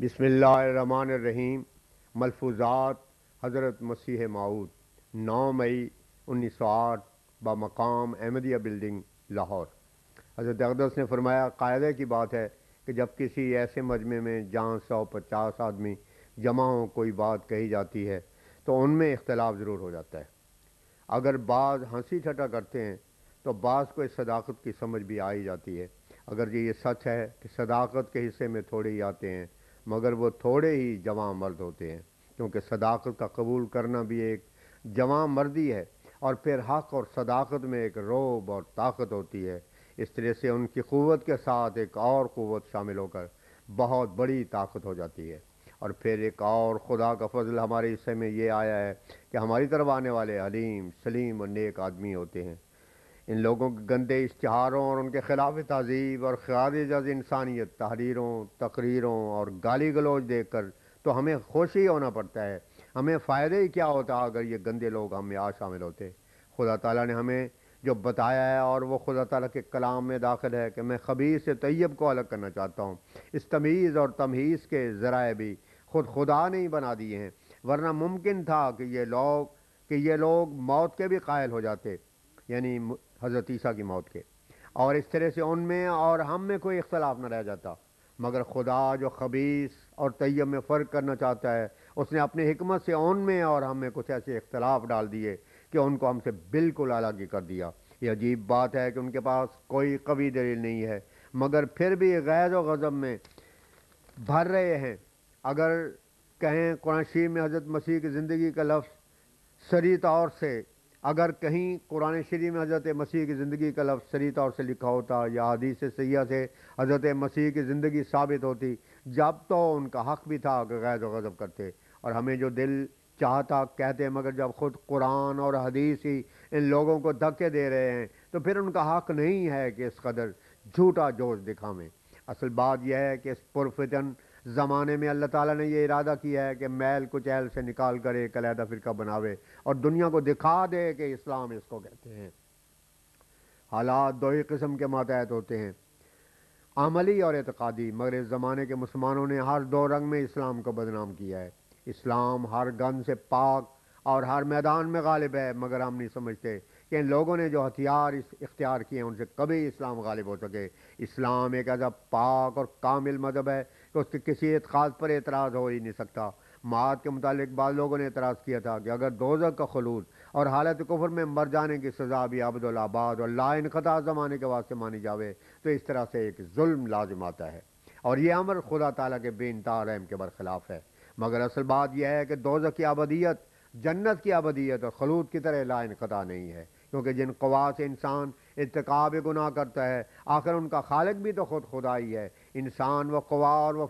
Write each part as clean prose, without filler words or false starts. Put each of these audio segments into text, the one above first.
بسم اللہ الرحمن الرحیم۔ ملفوظات حضرت مسیح موعود 9 مئی 1908 بمقام احمدیہ بلڈنگ، لاہور۔ حضرت اقدس نے فرمایا، قاعدے کی بات ہے کہ جب کسی ایسے مجمع میں جہاں 150 آدمی جمع ہوں کوئی بات کہی جاتی ہے تو ان میں اختلاف ضرور ہو جاتا ہے۔ اگر بعض ہنسی ٹھٹا کرتے ہیں تو بعض کو اس صداقت کی سمجھ بھی آ ہی جاتی ہے۔ اگر یہ سچ ہے کہ صداقت کے حصے میں تھوڑے ہی آتے ہیں، مگر وہ تھوڑے ہی جواں مرد ہوتے ہیں، کیونکہ صداقت کا قبول کرنا بھی ایک جواں مردی ہے، اور پھر حق اور صداقت میں ایک رعب اور طاقت ہوتی ہے۔ اس طرح سے ان کی قوت کے ساتھ ایک اور قوت شامل ہو کر بہت بڑی طاقت ہو جاتی ہے۔ اور پھر ایک اور خدا کا فضل ہمارے حصے میں یہ آیا ہے کہ ہماری طرف آنے والے حلیم، سلیم اور نیک آدمی ہوتے ہیں۔ ان لوگوں کے گندے اشتہاروں اور ان کے خلاف تہذیب اور خارج از انسانیت تحریروں، تقریروں اور گالی گلوچ دیکھ کر تو ہمیں خوشی ہونا پڑتا ہے۔ ہمیں فائدہ ہی کیا ہوتا اگر یہ گندے لوگ ہم میں شامل ہوتے۔ خدا تعالیٰ نے ہمیں جو بتایا ہے، اور وہ خدا تعالیٰ کے کلام میں داخل ہے کہ میں خبیث سے طیب کو الگ کرنا چاہتا ہوں۔ اس تمیز اور تمہیز کے ذرائع بھی خود خدا نے ہی بنا دیے ہیں، ورنہ ممکن تھا کہ یہ لوگ موت کے بھی قائل ہو جاتے، یعنی حضرت عیسیٰ کی موت کے، اور اس طرح سے ان میں اور ہم میں کوئی اختلاف نہ رہ جاتا۔ مگر خدا جو خبیث اور طیب میں فرق کرنا چاہتا ہے، اس نے اپنی حکمت سے ان میں اور ہم میں کچھ ایسے اختلاف ڈال دیے کہ ان کو ہم سے بالکل الگ ہی کر دیا۔ یہ عجیب بات ہے کہ ان کے پاس کوئی قوی دلیل نہیں ہے، مگر پھر بھی غیظ و غضب میں بھر رہے ہیں۔ اگر کہیں قرآن شریف میں حضرت مسیح کی زندگی کا لفظ صریح طور سے اگر کہیں قرآن شریف میں حضرت مسیح کی زندگی کا لفظ صریح طور سے لکھا ہوتا یا حدیث صحیحہ سے حضرت مسیح کی زندگی ثابت ہوتی، جب تو ان کا حق بھی تھا کہ غیظ و غضب کرتے اور ہمیں جو دل چاہتا کہتے، مگر جب خود قرآن اور حدیث ہی ان لوگوں کو دھکے دے رہے ہیں تو پھر ان کا حق نہیں ہے کہ اس قدر جھوٹا جوش دکھاویں۔ اصل بات یہ ہے کہ اس پرفتن زمانے میں اللہ تعالیٰ نے یہ ارادہ کیا ہے کہ میل کچیل سے نکال کر ایک علیحدہ فرقہ بناوے اور دنیا کو دکھا دے کہ اسلام اس کو کہتے ہیں۔ حالات دو ہی قسم کے ماتحت ہوتے ہیں، عملی اور اعتقادی، مگر اس زمانے کے مسلمانوں نے ہر دو رنگ میں اسلام کو بدنام کیا ہے۔ اسلام ہر گن سے پاک اور ہر میدان میں غالب ہے، مگر ہم نہیں سمجھتے کہ ان لوگوں نے جو ہتھیار اختیار کیے ہیں ان سے کبھی اسلام غالب ہو سکے۔ اسلام ایک ایسا پاک اور کامل مذہب ہے کہ اس کے کسی اعتقاد پر اعتراض ہو ہی نہیں سکتا۔ معاد کے متعلق بعض لوگوں نے اعتراض کیا تھا کہ اگر دوزخ کا خلود اور حالت کفر میں مر جانے کی سزا بھی ابدالآباد اور لا انقطاع زمانے کے واسطے مانی جاوے تو اس طرح سے ایک ظلم لازم آتا ہے، اور یہ امر خدا تعالیٰ کے بے انتہا رحم کے برخلاف ہے۔ مگر اصل بات یہ ہے کہ دوزخ کی ابدیت جنت کی ابدیت اور خلود کی طرح لا انقطاع نہیں ہے، کیونکہ جن قوا سے انسان ارتکاب گناہ کرتا ہے آخر ان کا خالق بھی تو خود خدا ہی ہے۔ انسان وہ قوا اور وہ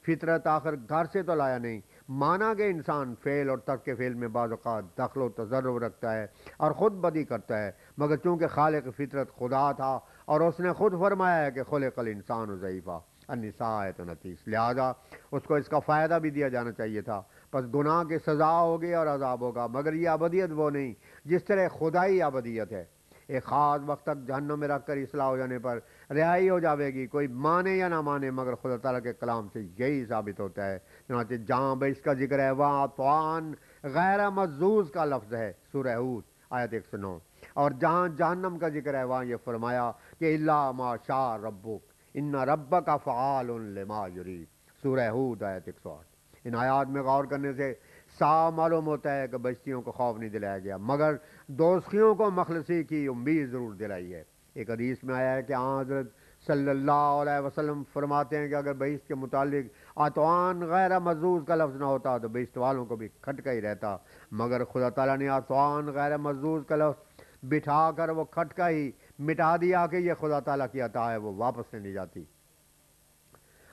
فطرت آخر گھر سے تو لایا نہیں، مانا کہ انسان فعل اور ترک کے فعل میں بعض اوقات دخل و تصرف رکھتا ہے اور خود بدی کرتا ہے، مگر چونکہ خالق فطرت خدا تھا اور اس نے خود فرمایا ہے کہ خلق الانسان ضعیفا النساء 29، لہذا اس کو اس کا فائدہ بھی دیا جانا چاہیے تھا۔ پس گناہ کی سزا ہوگی اور عذاب ہوگا، مگر یہ ابدیت وہ نہیں جس طرح خدائی ابدیت ہے۔ ایک خاص وقت تک جہنم میں رکھ کر اصلاح ہو جانے پر رہائی ہو جاوے گی، کوئی مانے یا نہ مانے، مگر خدا تعالیٰ کے کلام سے یہی ثابت ہوتا ہے۔ چنانچہ جہاں بہشت کا ذکر ہے وہاں طعان غیر مجوز کا لفظ ہے، سورہ ہود آیت 109، اور جہاں جہنم کا ذکر ہے وہاں یہ فرمایا کہ الا ما شاء ربک ان ربک فعال لما یرید، سورہ ہود آیت 108۔ ان آیات میں غور کرنے سے صاف معلوم ہوتا ہے کہ بہشتیوں کو خوف نہیں دلایا گیا، مگر دوزخیوں کو مخلصی کی امید ضرور دلائی ہے۔ ایک حدیث میں آیا ہے کہ حضرت صلی اللہ علیہ وسلم فرماتے ہیں کہ اگر بہشت کے متعلق اطعان غیر مجوز کا لفظ نہ ہوتا تو بہشت والوں کو بھی کھٹکا ہی رہتا، مگر خدا تعالیٰ نے اطعان غیر مجوز کا لفظ بٹھا کر وہ کھٹکا ہی مٹا دیا کہ یہ خدا تعالیٰ کی عطا ہے، وہ واپس نہیں جاتی۔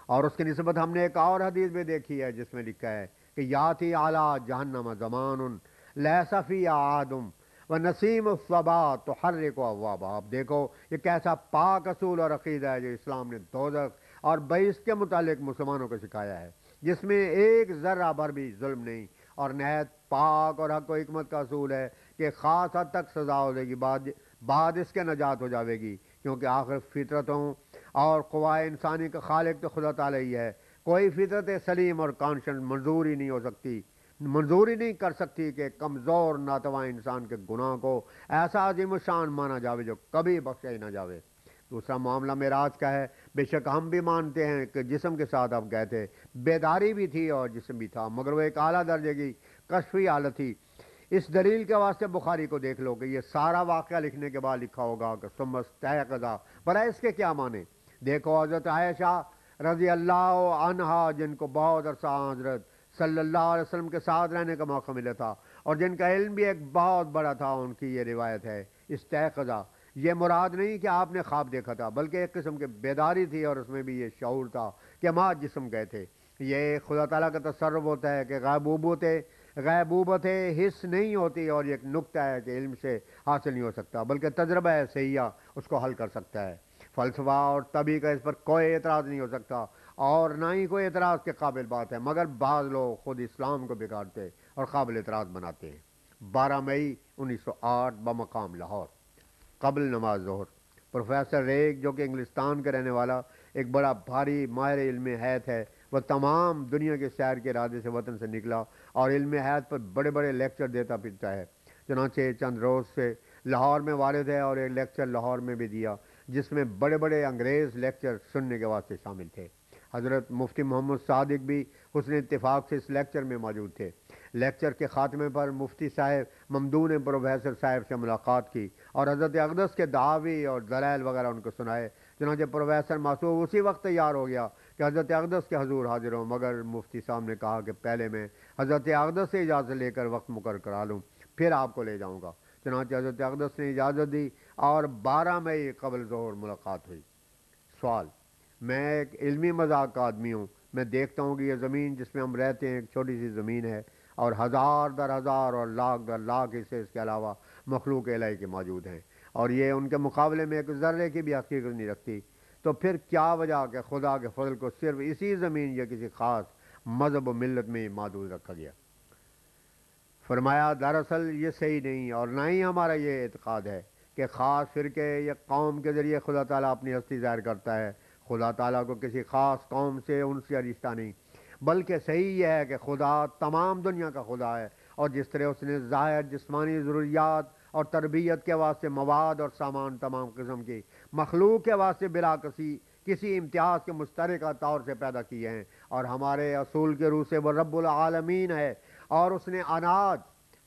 اور اس کی نسبت ہم نے ایک اور حدیث بھی دیکھی ہے جس میں لکھا ہے کہ یاتی اعلیٰ جہنم زمان لیس فی آدم و نسیم الصبا تحرک ابوابہا۔ اب دیکھو یہ کیسا پاک اصول اور عقیدہ ہے جو اسلام نے دوزخ اور بہشت کے متعلق مسلمانوں کو سکھایا ہے، جس میں ایک ذرہ بھر بھی ظلم نہیں، اور نہایت پاک اور حق و حکمت کا اصول ہے کہ خاص حد تک سزا ہو جائے گی، بعد اس کے نجات ہو جاوے گی، کیونکہ آخر فطرتوں اور قوائے انسانی کا خالق تو خدا تعالیٰ ہی ہے۔ کوئی فطرت سلیم اور کانشنس منظور ہی نہیں کر سکتی کہ کمزور ناتواں انسان کے گناہ کو ایسا عظیم الشان مانا جاوے جو کبھی بخشا ہی نہ جاوے۔ دوسرا معاملہ معراج کا ہے۔ بے شک ہم بھی مانتے ہیں کہ جسم کے ساتھ آپ گئے تھے، بیداری بھی تھی اور جسم بھی تھا، مگر وہ ایک اعلیٰ درجے کی کشفی حالت تھی۔ اس دلیل کے واسطے بخاری کو دیکھ لو کہ یہ سارا واقعہ لکھنے کے بعد لکھا ہوگا کہ ثم استيقظ، برائے اس کے کیا معنی؟ دیکھو حضرت عائشہ رضی اللہ عنہا، جن کو بہت عرصہ حضرت صلی اللہ علیہ وسلم کے ساتھ رہنے کا موقع ملا تھا اور جن کا علم بھی ایک بہت بڑا تھا، ان کی یہ روایت ہے استيقظ۔ یہ مراد نہیں کہ آپ نے خواب دیکھا تھا، بلکہ ایک قسم کی بیداری تھی اور اس میں بھی یہ شعور تھا کہ ہم آج جسم گئے تھے۔ یہ خدا تعالیٰ کا تصرف ہوتا ہے کہ غیبوبت حص نہیں ہوتی، اور یہ ایک نقطہ ہے کہ علم سے حاصل نہیں ہو سکتا، بلکہ تجربہ ہے سیاح اس کو حل کر سکتا ہے۔ فلسفہ اور طبی کا اس پر کوئی اعتراض نہیں ہو سکتا اور نہ ہی کوئی اعتراض کے قابل بات ہے، مگر بعض لوگ خود اسلام کو بگاڑتے اور قابل اعتراض بناتے ہیں۔ 12 مئی 1908 بمقام لاہور، قبل نماز ظہر، پروفیسر ریگ جو کہ انگلستان کا رہنے والا ایک بڑا بھاری ماہر علم حیات ہے، وہ تمام دنیا کے سیر کے ارادے سے وطن سے نکلا اور علم حیات پر بڑے بڑے لیکچر دیتا پھرتا ہے۔ چنانچہ چند روز سے لاہور میں وارد ہے اور ایک لیکچر لاہور میں بھی دیا، جس میں بڑے بڑے انگریز لیکچر سننے کے واسطے شامل تھے۔ حضرت مفتی محمد صادق بھی حسن اتفاق سے اس لیکچر میں موجود تھے۔ لیکچر کے خاتمے پر مفتی صاحب ممدون نے پروفیسر صاحب سے ملاقات کی اور حضرت اقدس کے دعوی اور دلائل وغیرہ ان کو سنائے۔ چنانچہ پروفیسر معصوم اسی وقت تیار ہو گیا کہ حضرت اقدس کے حضور حاضر ہوں، مگر مفتی صاحب نے کہا کہ پہلے میں حضرت اقدس سے اجازت لے کر وقت مقرر کرا لوں، پھر آپ کو لے جاؤں گا۔ چنانچہ حضرت اقدس نے اجازت دی اور 12 مئی قبل ظہر ملاقات ہوئی۔ سوال: میں ایک علمی مذاق کا آدمی ہوں، میں دیکھتا ہوں کہ یہ زمین جس میں ہم رہتے ہیں ایک چھوٹی سی زمین ہے اور ہزار در ہزار اور لاکھ در لاکھ حصے اس کے علاوہ مخلوق الہی کے موجود ہیں، اور یہ ان کے مقابلے میں ایک ذرے کی بھی حقیقت نہیں رکھتی، تو پھر کیا وجہ کہ خدا کے فضل کو صرف اسی زمین یا کسی خاص مذہب و ملت میں محدود رکھا گیا؟ فرمایا دراصل یہ صحیح نہیں اور نہ ہی ہمارا یہ اعتقاد ہے کہ خاص فرقے یا قوم کے ذریعے خدا تعالیٰ اپنی ہستی ظاہر کرتا ہے۔ خدا تعالیٰ کو کسی خاص قوم سے ان سے رشتہ نہیں، بلکہ صحیح یہ ہے کہ خدا تمام دنیا کا خدا ہے، اور جس طرح اس نے ظاہر جسمانی ضروریات اور تربیت کے واسطے مواد اور سامان تمام قسم کی مخلوق کے واسطے بلا کسی امتیاز کے مشترکہ طور سے پیدا کیے ہیں، اور ہمارے اصول کے روح سے وہ رب العالمین ہے، اور اس نے اناج،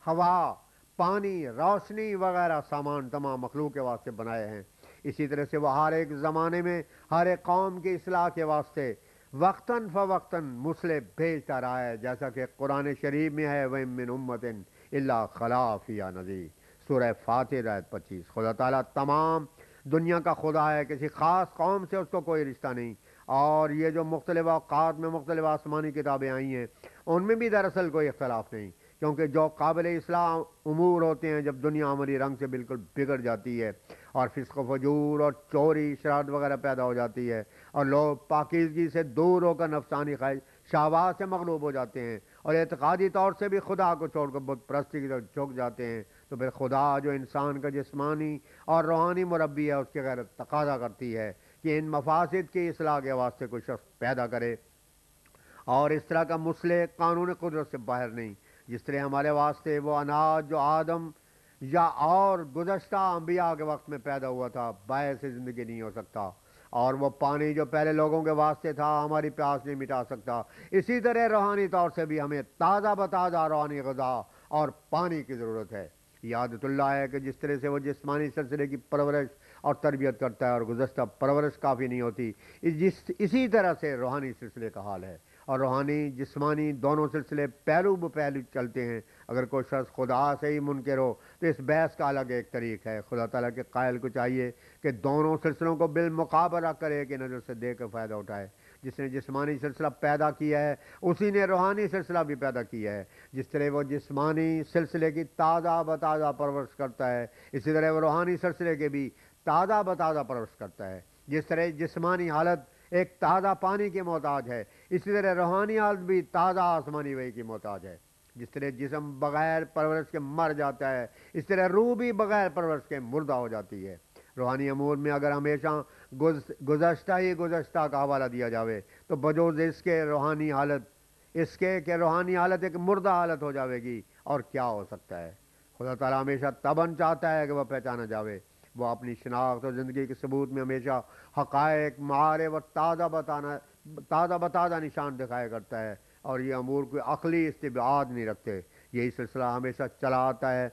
ہوا، پانی، روشنی وغیرہ سامان تمام مخلوق کے واسطے بنائے ہیں۔ اسی طرح سے وہ ہر ایک زمانے میں ہر ایک قوم کی اصلاح کے واسطے وقتاً فوقتاً مسلح بھیجتا رہا ہے، جیسا کہ قرآن شریف میں ہے وَإِن مِّنْ أُمَّةٍ إِلَّا خَلَا فِيهَا نَذِيرٌ، سورہ فاتر آیت 25۔ خدا تعالیٰ تمام دنیا کا خدا ہے، کسی خاص قوم سے اس کو کوئی رشتہ نہیں، اور یہ جو مختلف اوقات میں مختلف آسمانی کتابیں آئی ہیں ان میں بھی دراصل کوئی اختلاف نہیں، کیونکہ جو قابل اصلاح امور ہوتے ہیں جب دنیا عملی رنگ سے بالکل بگڑ جاتی ہے اور فسق و فجور اور چوری شرارت وغیرہ پیدا ہو جاتی ہے اور لوگ پاکیزگی سے دور ہو کر نفسانی خواہش شہوات سے مغلوب ہو جاتے ہیں اور اعتقادی طور سے بھی خدا کو چھوڑ کر بت پرستی کی طرف جھک جاتے ہیں، تو پھر خدا جو انسان کا جسمانی اور روحانی مربی ہے اس کی غیرت تقاضا کرتی ہے کہ ان مفاسد کی اصلاح کے واسطے کوئی شخص پیدا کرے، اور اس طرح کا مسئلہ قانون قدرت سے باہر نہیں۔ جس طرح ہمارے واسطے وہ اناج جو آدم یا اور گزشتہ انبیاء کے وقت میں پیدا ہوا تھا باعث زندگی نہیں ہو سکتا، اور وہ پانی جو پہلے لوگوں کے واسطے تھا ہماری پیاس نہیں مٹا سکتا، اسی طرح روحانی طور سے بھی ہمیں تازہ بتازہ روحانی غذا اور پانی کی ضرورت ہے۔ یہ عادت اللہ ہے کہ جس طرح سے وہ جسمانی سلسلے کی پرورش اور تربیت کرتا ہے اور گزشتہ پرورش کافی نہیں ہوتی، اسی طرح سے روحانی سلسلے کا حال ہے، اور روحانی جسمانی دونوں سلسلے پہلو بپہلو چلتے ہیں۔ اگر کوئی شخص خدا سے ہی منکر ہو تو اس بحث کا الگ ایک طریق ہے۔ خدا تعالیٰ کے قائل کو چاہیے کہ دونوں سلسلوں کو بالمقابل رکھ کر ایک نظر سے دیکھ کر فائدہ اٹھائے۔ جس نے جسمانی سلسلہ پیدا کیا ہے اسی نے روحانی سلسلہ بھی پیدا کیا ہے۔ جس طرح وہ جسمانی سلسلے کی تازہ بتازہ پرورش کرتا ہے، اسی طرح وہ روحانی سلسلے کے بھی تازہ بتازہ پرورش کرتا ہے۔ جس طرح جسمانی حالت ایک تازہ پانی کی محتاج ہے، اسی طرح روحانی حالت بھی تازہ آسمانی وحی کی محتاج ہے۔ جس طرح جسم بغیر پرورش کے مر جاتا ہے، اس طرح روح بھی بغیر پرورش کے مردہ ہو جاتی ہے۔ روحانی امور میں اگر ہمیشہ گزشتہ ہی گزشتہ کا حوالہ دیا جاوے تو بجوز اس کے روحانی حالت اس کے کہ روحانی حالت ایک مردہ حالت ہو جاوے گی، اور کیا ہو سکتا ہے؟ خدا تعالیٰ ہمیشہ تباً چاہتا ہے کہ وہ پہچانا جاوے، وہ اپنی شناخت اور زندگی کے ثبوت میں ہمیشہ حقائق، معارف اور تازہ بتازہ نشان دکھایا کرتا ہے، اور یہ امور کوئی عقلی استبعاد نہیں رکھتے۔ یہی سلسلہ ہمیشہ چلا آتا ہے،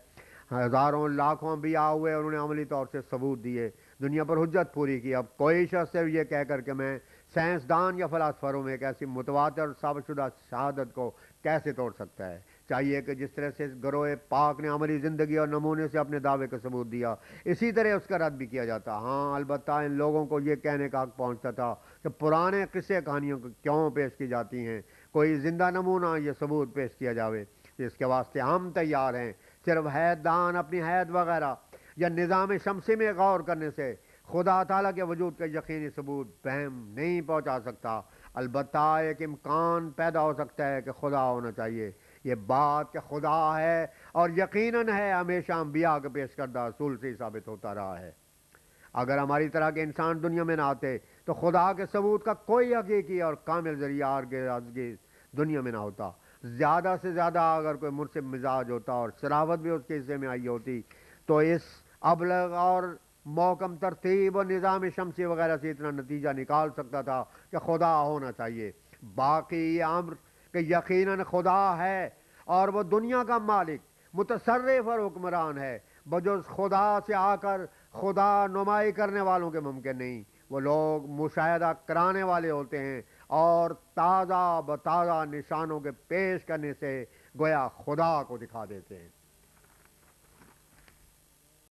ہزاروں لاکھوں انبیاء ہوئے، انہوں نے عملی طور سے ثبوت دیے، دنیا پر حجت پوری کی۔ اب کوئی شخص صرف یہ کہہ کر کہ میں سائنسدان یا فلاسفروں میں ایک ایسی متواتر ثابت شدہ شہادت کو کیسے توڑ سکتا ہے؟ چاہیے کہ جس طرح سے اس گروہ پاک نے عملی زندگی اور نمونے سے اپنے دعوے کا ثبوت دیا، اسی طرح اس کا رد بھی کیا جاتا۔ ہاں البتہ ان لوگوں کو یہ کہنے کا حق پہنچتا تھا کہ پرانے قصے کہانیوں کو کیوں پیش کی جاتی ہیں، کوئی زندہ نمونہ یہ ثبوت پیش کیا جاوے، اس کے واسطے ہم تیار ہیں۔ صرف حید دان اپنی حید وغیرہ یا نظام شمسی میں غور کرنے سے خدا تعالیٰ کے وجود کا یقینی ثبوت بہم نہیں پہنچا سکتا۔ البتہ ایک امکان پیدا ہو سکتا ہے کہ خدا ہونا چاہیے۔ یہ بات کہ خدا ہے اور یقیناً ہے ہمیشہ انبیاء کے پیش کردہ اصول سے ہی ثابت ہوتا رہا ہے۔ اگر ہماری طرح کے انسان دنیا میں نہ آتے تو خدا کے ثبوت کا کوئی حقیقی اور کامل ذریعہ ہرگز دنیا میں نہ ہوتا۔ زیادہ سے زیادہ اگر کوئی منصف مزاج ہوتا اور شراوت بھی اس کے حصے میں آئی ہوتی تو اس ابلغ اور محکم ترتیب اور نظام شمسی وغیرہ سے اتنا نتیجہ نکال سکتا تھا کہ خدا ہونا چاہیے۔ باقی یہ امر کہ یقیناً خدا ہے اور وہ دنیا کا مالک، متصرف اور حکمران ہے، بجز خدا سے آ کر خدا نمائی کرنے والوں کے ممکن نہیں۔ وہ لوگ مشاہدہ کرانے والے ہوتے ہیں اور تازہ بتازہ نشانوں کے پیش کرنے سے گویا خدا کو دکھا دیتے ہیں۔